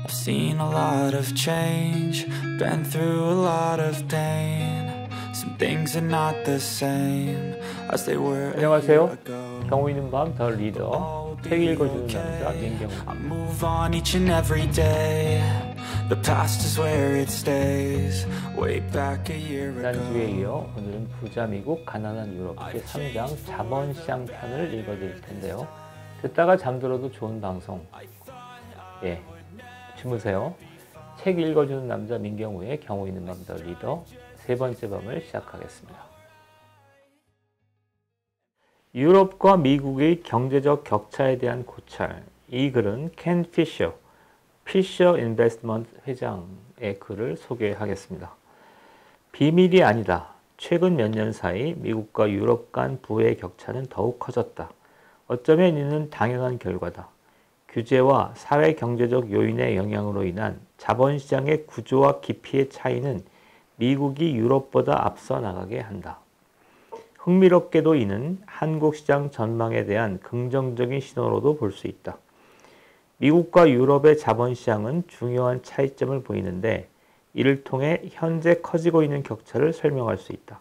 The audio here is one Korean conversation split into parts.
I've seen a lot of change, been through a lot of pain. Some things are not the same as they were a year ago. 경우 있는 밤 더 리더, 책 읽어주는 남자 민경우. I move on each and every day. The past is where it stays. Way back a year ago. 지난주에 이어 오늘은 부자 미국, 가난한 유럽 제3장 자본시장 편을 읽어드릴 텐데요. 듣다가 잠들어도 좋은 방송. 예, 주무세요. 책 읽어주는 남자 민경우의 경우 있는 밤 더 리더 세 번째 밤을 시작하겠습니다. 유럽과 미국의 경제적 격차에 대한 고찰. 이 글은 켄 피셔, 피셔 인베스트먼트 회장의 글을 소개하겠습니다. 비밀이 아니다. 최근 몇 년 사이 미국과 유럽 간 부의 격차는 더욱 커졌다. 어쩌면 이는 당연한 결과다. 규제와 사회 경제적 요인의 영향으로 인한 자본시장의 구조와 깊이의 차이는 미국이 유럽보다 앞서 나가게 한다. 흥미롭게도 이는 한국 시장 전망에 대한 긍정적인 신호로도 볼 수 있다. 미국과 유럽의 자본시장은 중요한 차이점을 보이는데 이를 통해 현재 커지고 있는 격차를 설명할 수 있다.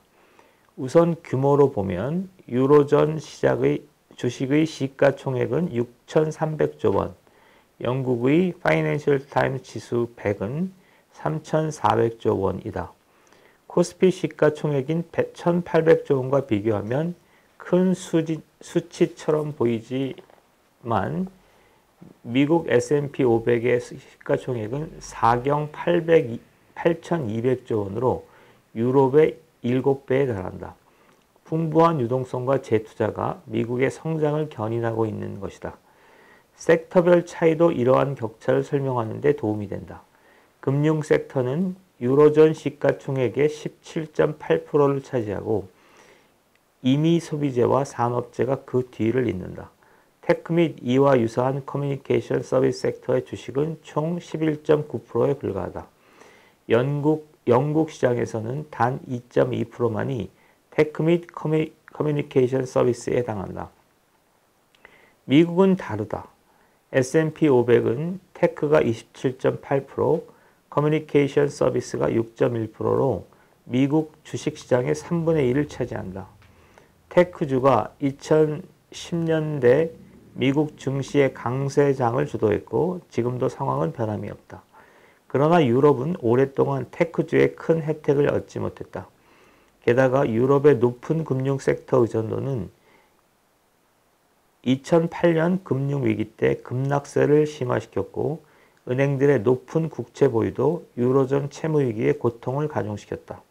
우선 규모로 보면 유로존 주식의 시가총액은 6,300조 원, 영국의 파이낸셜 타임스 지수 100은 3,400조 원이다. 코스피 시가총액인 1,800조 원과 비교하면 큰 수치처럼 보이지만 미국 S&P 500의 시가총액은 4경 8,200조 원으로 유럽의 7배에 달한다. 풍부한 유동성과 재투자가 미국의 성장을 견인하고 있는 것이다. 섹터별 차이도 이러한 격차를 설명하는 데 도움이 된다. 금융 섹터는 유로존 시가총액의 17.8%를 차지하고 임의 소비재와 산업재가 그 뒤를 잇는다. 테크 및 이와 유사한 커뮤니케이션 서비스 섹터의 주식은 총 11.9%에 불과하다. 영국 시장에서는 단 2.2%만이 테크 및 커뮤니케이션 서비스에 해당한다. 미국은 다르다. S&P 500은 테크가 27.8%, 커뮤니케이션 서비스가 6.1%로 미국 주식시장의 3분의 1을 차지한다. 테크주가 2010년대 미국 증시의 강세장을 주도했고 지금도 상황은 변함이 없다. 그러나 유럽은 오랫동안 테크주의 큰 혜택을 얻지 못했다. 게다가 유럽의 높은 금융 섹터 의존도는 2008년 금융위기 때 급락세를 심화시켰고 은행들의 높은 국채 보유도 유로존 채무위기에 고통을 가중시켰다.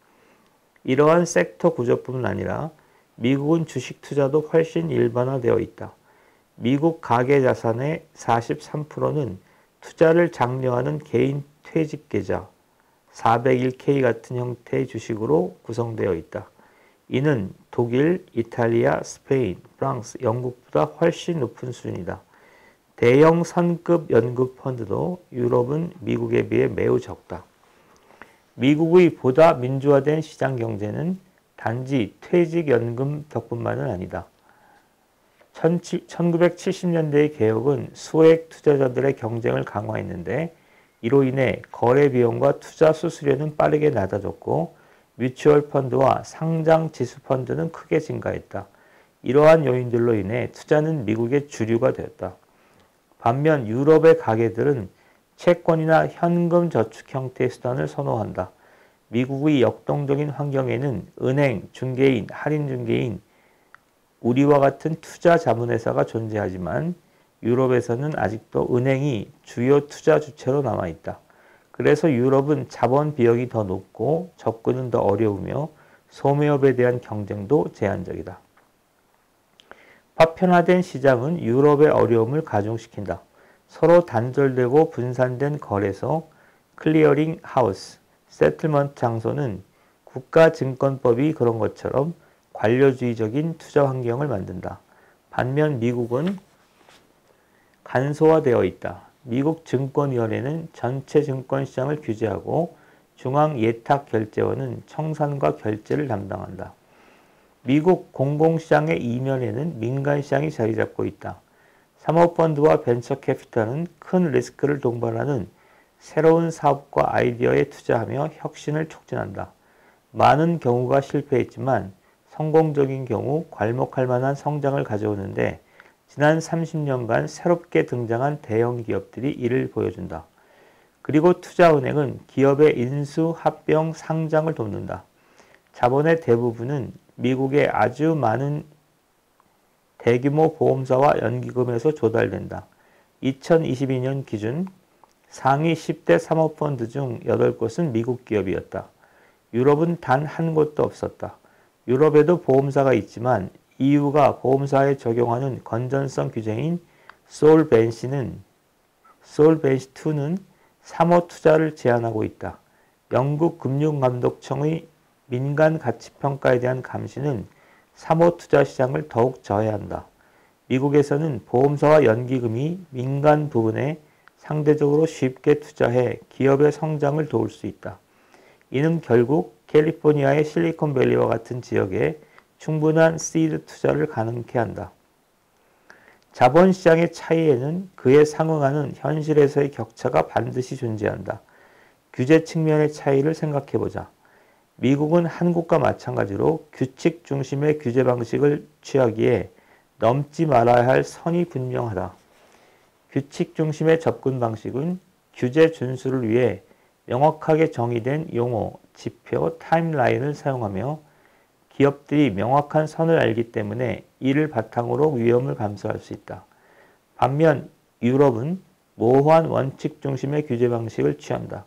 이러한 섹터 구조뿐만 아니라 미국은 주식 투자도 훨씬 일반화되어 있다. 미국 가계자산의 43%는 투자를 장려하는 개인 퇴직계좌 401k 같은 형태의 주식으로 구성되어 있다. 이는 독일, 이탈리아, 스페인, 프랑스, 영국보다 훨씬 높은 수준이다. 대형 선급 연금 펀드도 유럽은 미국에 비해 매우 적다. 미국의 보다 민주화된 시장 경제는 단지 퇴직연금 덕분만은 아니다. 1970년대의 개혁은 소액 투자자들의 경쟁을 강화했는데 이로 인해 거래 비용과 투자 수수료는 빠르게 낮아졌고 뮤추얼 펀드와 상장 지수 펀드는 크게 증가했다. 이러한 요인들로 인해 투자는 미국의 주류가 되었다. 반면 유럽의 가계들은 채권이나 현금 저축 형태의 수단을 선호한다. 미국의 역동적인 환경에는 은행, 중개인, 할인 중개인, 우리와 같은 투자 자문회사가 존재하지만 유럽에서는 아직도 은행이 주요 투자 주체로 남아있다. 그래서 유럽은 자본 비용이 더 높고 접근은 더 어려우며 소매업에 대한 경쟁도 제한적이다. 파편화된 시장은 유럽의 어려움을 가중시킨다. 서로 단절되고 분산된 거래소, 클리어링 하우스, 세틀먼트 장소는 국가증권법이 그런 것처럼 관료주의적인 투자 환경을 만든다. 반면 미국은 간소화되어 있다. 미국 증권위원회는 전체 증권시장을 규제하고 중앙예탁결제원은 청산과 결제를 담당한다. 미국 공공시장의 이면에는 민간시장이 자리 잡고 있다. 사모펀드와 벤처캐피탈은 큰 리스크를 동반하는 새로운 사업과 아이디어에 투자하며 혁신을 촉진한다. 많은 경우가 실패했지만 성공적인 경우 괄목할 만한 성장을 가져오는데 지난 30년간 새롭게 등장한 대형 기업들이 이를 보여준다. 그리고 투자은행은 기업의 인수, 합병, 상장을 돕는다. 자본의 대부분은 미국의 아주 많은 대규모 보험사와 연기금에서 조달된다. 2022년 기준 상위 10대 사모펀드 중 8곳은 미국 기업이었다. 유럽은 단 한 곳도 없었다. 유럽에도 보험사가 있지만 EU가 보험사에 적용하는 건전성 규제인 솔벤시2는 사모 투자를 제한하고 있다. 영국 금융감독청의 민간 가치평가에 대한 감시는 사모 투자 시장을 더욱 저해한다. 미국에서는 보험사와 연기금이 민간 부분에 상대적으로 쉽게 투자해 기업의 성장을 도울 수 있다. 이는 결국 캘리포니아의 실리콘밸리와 같은 지역에 충분한 시드 투자를 가능케 한다. 자본시장의 차이에는 그에 상응하는 현실에서의 격차가 반드시 존재한다. 규제 측면의 차이를 생각해보자. 미국은 한국과 마찬가지로 규칙 중심의 규제 방식을 취하기에 넘지 말아야 할 선이 분명하다. 규칙 중심의 접근 방식은 규제 준수를 위해 명확하게 정의된 용어, 지표, 타임라인을 사용하며 기업들이 명확한 선을 알기 때문에 이를 바탕으로 위험을 감수할 수 있다. 반면 유럽은 모호한 원칙 중심의 규제 방식을 취한다.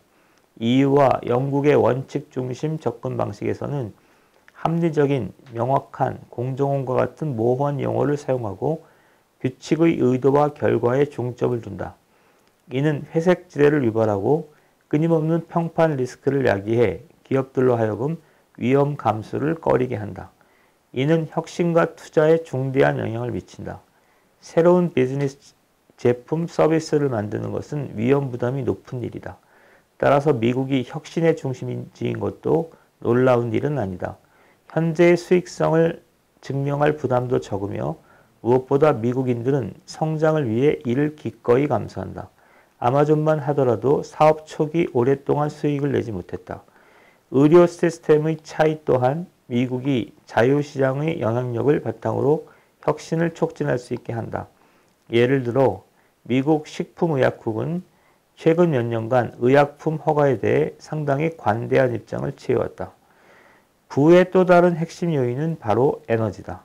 EU와 영국의 원칙 중심 접근 방식에서는 합리적인, 명확한, 공정원과 같은 모호한 용어를 사용하고 규칙의 의도와 결과에 중점을 둔다. 이는 회색지대를 유발하고 끊임없는 평판 리스크를 야기해 기업들로 하여금 위험 감수를 꺼리게 한다. 이는 혁신과 투자에 중대한 영향을 미친다. 새로운 비즈니스 제품, 서비스를 만드는 것은 위험 부담이 높은 일이다. 따라서 미국이 혁신의 중심지인 것도 놀라운 일은 아니다. 현재의 수익성을 증명할 부담도 적으며 무엇보다 미국인들은 성장을 위해 이를 기꺼이 감수한다. 아마존만 하더라도 사업 초기 오랫동안 수익을 내지 못했다. 의료 시스템의 차이 또한 미국이 자유시장의 영향력을 바탕으로 혁신을 촉진할 수 있게 한다. 예를 들어 미국 식품의약국은 최근 몇 년간 의약품 허가에 대해 상당히 관대한 입장을 취해왔다. 부의 또 다른 핵심 요인은 바로 에너지다.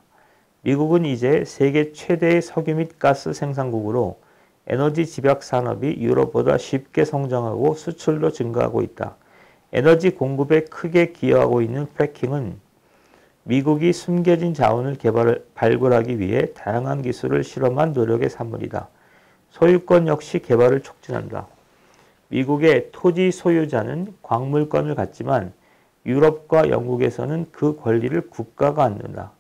미국은 이제 세계 최대의 석유 및 가스 생산국으로 에너지 집약 산업이 유럽보다 쉽게 성장하고 수출도 증가하고 있다. 에너지 공급에 크게 기여하고 있는 프래킹은 미국이 숨겨진 자원을 발굴하기 위해 다양한 기술을 실험한 노력의 산물이다. 소유권 역시 개발을 촉진한다. 미국의 토지 소유자는 광물권을 갖지만 유럽과 영국에서는 그 권리를 국가가 갖는다.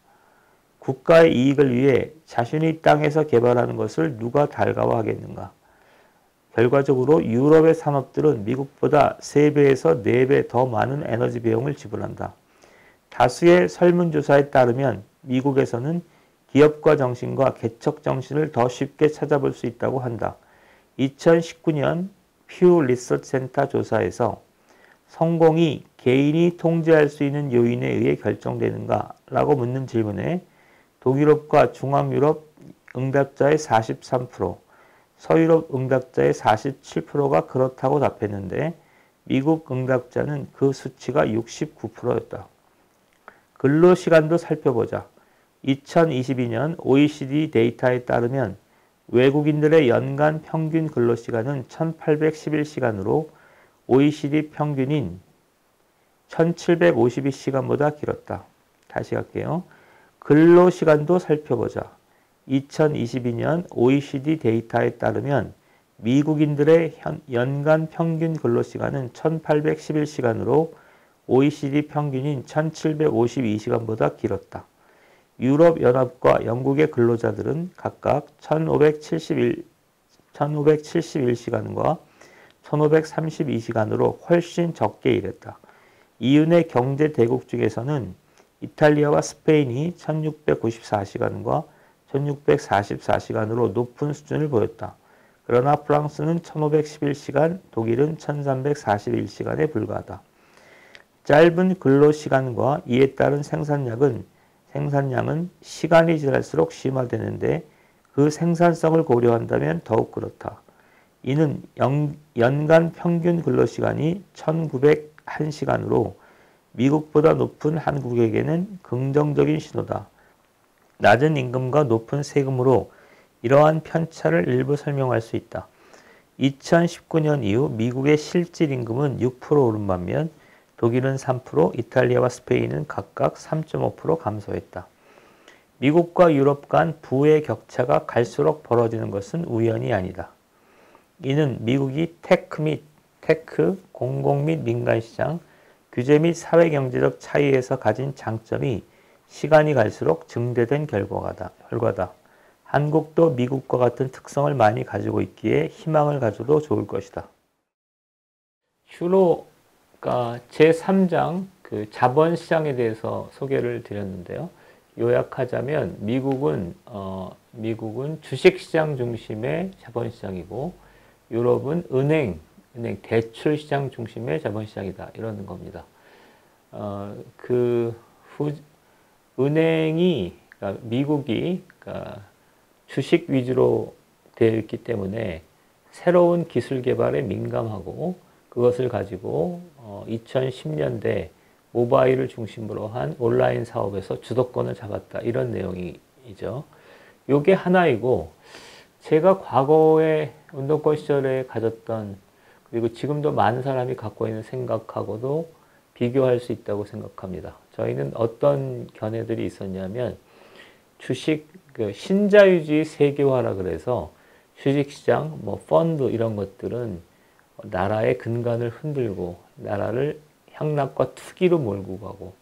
국가의 이익을 위해 자신의 땅에서 개발하는 것을 누가 달가워하겠는가? 결과적으로 유럽의 산업들은 미국보다 3배에서 4배 더 많은 에너지 비용을 지불한다. 다수의 설문조사에 따르면 미국에서는 기업가 정신과 개척 정신을 더 쉽게 찾아볼 수 있다고 한다. 2019년 퓨 리서치 센터 조사에서 성공이 개인이 통제할 수 있는 요인에 의해 결정되는가? 라고 묻는 질문에 동유럽과 중앙유럽 응답자의 43%, 서유럽 응답자의 47%가 그렇다고 답했는데 미국 응답자는 그 수치가 69%였다. 근로시간도 살펴보자. 2022년 OECD 데이터에 따르면 외국인들의 연간 평균 근로시간은 1811시간으로 OECD 평균인 1752시간보다 길었다. 다시 갈게요. 근로시간도 살펴보자. 2022년 OECD 데이터에 따르면 미국인들의 연간 평균 근로시간은 1811시간으로 OECD 평균인 1752시간보다 길었다. 유럽연합과 영국의 근로자들은 각각 1571시간과 1532시간으로 훨씬 적게 일했다. EU내 경제 대국 중에서는 이탈리아와 스페인이 1694시간과 1644시간으로 높은 수준을 보였다. 그러나 프랑스는 1511시간, 독일은 1341시간에 불과하다. 짧은 근로시간과 이에 따른 생산량은 시간이 지날수록 심화되는데 그 생산성을 고려한다면 더욱 그렇다. 이는 연간 평균 근로시간이 1901시간으로 미국보다 높은 한국에게는 긍정적인 신호다. 낮은 임금과 높은 세금으로 이러한 편차를 일부 설명할 수 있다. 2019년 이후 미국의 실질 임금은 6% 오른 반면 독일은 3%, 이탈리아와 스페인은 각각 3.5% 감소했다. 미국과 유럽 간 부의 격차가 갈수록 벌어지는 것은 우연이 아니다. 이는 미국이 테크, 공공 및 민간시장, 규제 및 사회경제적 차이에서 가진 장점이 시간이 갈수록 증대된 결과다. 한국도 미국과 같은 특성을 많이 가지고 있기에 희망을 가져도 좋을 것이다. 슈로가 제3장 그 자본시장에 대해서 소개를 드렸는데요. 요약하자면 미국은 주식시장 중심의 자본시장이고 유럽은 은행 대출시장 중심의 자본시장이다. 이러는 겁니다. 그러니까 미국이 주식 위주로 되어 있기 때문에 새로운 기술 개발에 민감하고 그것을 가지고 2010년대 모바일을 중심으로 한 온라인 사업에서 주도권을 잡았다. 이런 내용이죠. 요게 하나이고 제가 과거에 운동권 시절에 가졌던 그리고 지금도 많은 사람이 갖고 있는 생각하고도 비교할 수 있다고 생각합니다. 저희는 어떤 견해들이 있었냐면 주식 신자유주의 세계화라 그래서 주식시장, 펀드 이런 것들은 나라의 근간을 흔들고 나라를 향락과 투기로 몰고 가고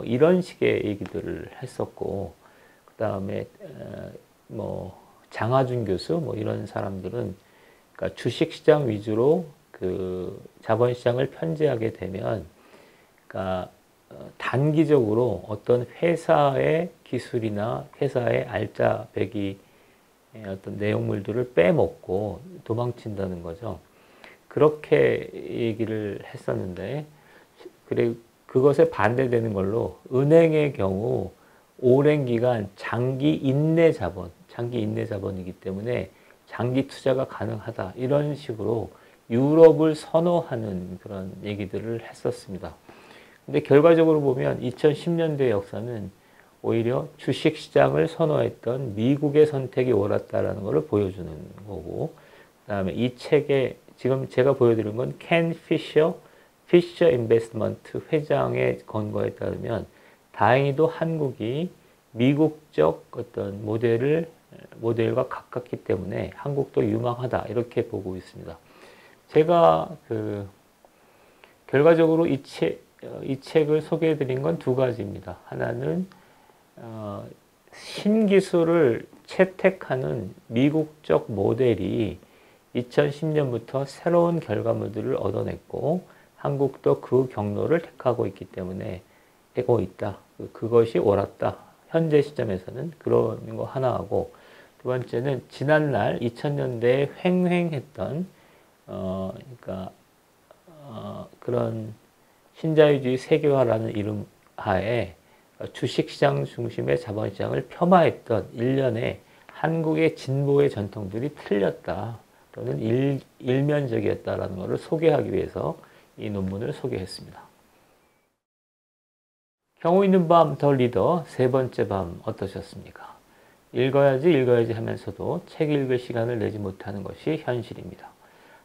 이런 식의 얘기들을 했었고 그 다음에 장하준 교수 이런 사람들은 그러니까 주식시장 위주로 그 자본시장을 편제하게 되면 그러니까 단기적으로 어떤 회사의 기술이나 회사의 알짜배기 어떤 내용물들을 빼먹고 도망친다는 거죠. 그렇게 얘기를 했었는데 그래 그것에 반대되는 걸로 은행의 경우 오랜 기간 장기 인내 자본이기 때문에 장기 투자가 가능하다. 이런 식으로 유럽을 선호하는 그런 얘기들을 했었습니다. 근데 결과적으로 보면 2010년대 역사는 오히려 주식시장을 선호했던 미국의 선택이 옳았다라는 것을 보여주는 거고 그 다음에 이 책에 지금 제가 보여드린 건 켄 피셔 인베스트먼트 회장의 권고에 따르면 다행히도 한국이 미국적 어떤 모델과 가깝기 때문에 한국도 유망하다 이렇게 보고 있습니다. 제가 결과적으로 이 책을 소개해 드린 건 두 가지입니다. 하나는 신기술을 채택하는 미국적 모델이 2010년부터 새로운 결과물들을 얻어냈고 한국도 그 경로를 택하고 있다. 그것이 옳았다. 현재 시점에서는 그런 거 하나하고 두 번째는 지난날 2000년대에 횡행했던 그런 신자유주의 세계화라는 이름 하에 주식시장 중심의 자본시장을 폄하했던 일련의 한국의 진보의 전통들이 틀렸다. 또는 일면적이었다라는 것을 소개하기 위해서 이 논문을 소개했습니다. 경우 있는 밤 더 리더 세 번째 밤 어떠셨습니까? 읽어야지 하면서도 책 읽을 시간을 내지 못하는 것이 현실입니다.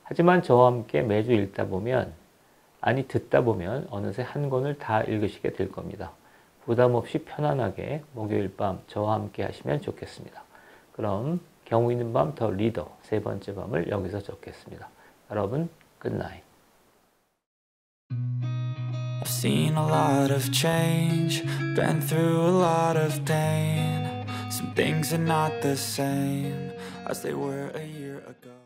하지만 저와 함께 매주 듣다 보면 어느새 한 권을 다 읽으시게 될 겁니다. 부담 없이 편안하게 목요일 밤 저와 함께 하시면 좋겠습니다. 그럼 경우 있는 밤 더 리더 세 번째 밤을 여기서 적겠습니다. 여러분 굿나잇. I've seen a lot of change, been through a lot of pain. Some things are not the same as they were a year ago.